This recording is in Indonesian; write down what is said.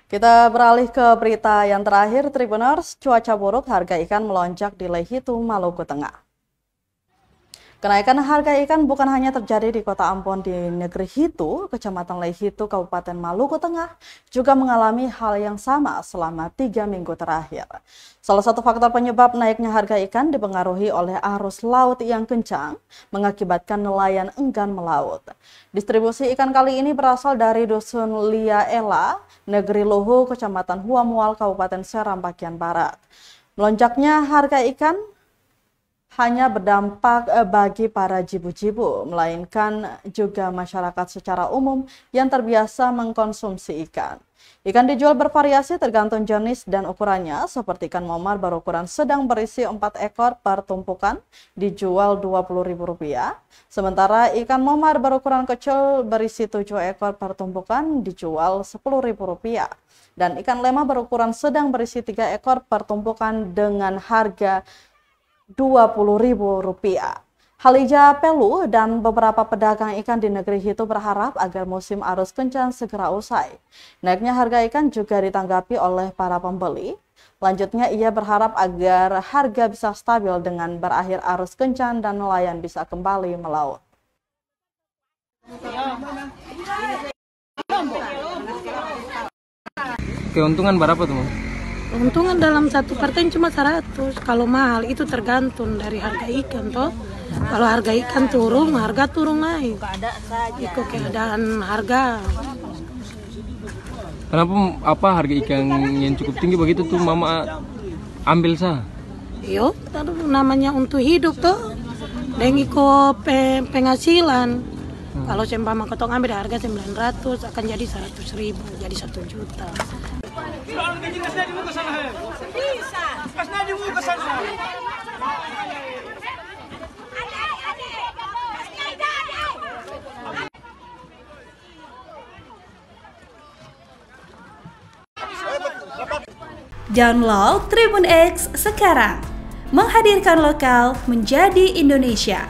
Kita beralih ke berita yang terakhir, Tribuners, cuaca buruk, harga ikan melonjak di Lehitu, Maluku Tengah. Kenaikan harga ikan bukan hanya terjadi di Kota Ambon di Negeri Hitu, Kecamatan Lehitu, Kabupaten Maluku Tengah juga mengalami hal yang sama selama 3 minggu terakhir. Salah satu faktor penyebab naiknya harga ikan dipengaruhi oleh arus laut yang kencang, mengakibatkan nelayan enggan melaut. Distribusi ikan kali ini berasal dari Dusun Lia Ela, Negeri Luhu, Kecamatan Huamual, Kabupaten Seram bagian Barat. Melonjaknya harga ikan hanya berdampak bagi para jibu-jibu, melainkan juga masyarakat secara umum yang terbiasa mengkonsumsi ikan. Ikan dijual bervariasi tergantung jenis dan ukurannya, seperti ikan momar berukuran sedang berisi 4 ekor per tumpukan dijual Rp20.000, sementara ikan momar berukuran kecil berisi 7 ekor per tumpukan dijual Rp10.000. Dan ikan lema berukuran sedang berisi 3 ekor per tumpukan dengan harga Rp20.000. Halija Pelu dan beberapa pedagang ikan di negeri Hitu berharap agar musim arus kencang segera usai. Naiknya harga ikan juga ditanggapi oleh para pembeli. Lanjutnya, ia berharap agar harga bisa stabil dengan berakhir arus kencang dan nelayan bisa kembali melaut. Keuntungan berapa tuh, Mam? Keuntungan dalam satu karton cuma 100. Kalau mahal itu tergantung dari harga ikan toh. Kalau harga ikan turun, harga turun naik. Ikut keadaan harga. Kenapa harga ikan yang cukup tinggi begitu tuh Mama ambil sah? Yo, namanya untuk hidup toh. Dan ikut penghasilan. Kalau seumpama ketong ambil harga 900 akan jadi 100.000, jadi 1 juta. Download Tribun X sekarang, menghadirkan lokal menjadi Indonesia.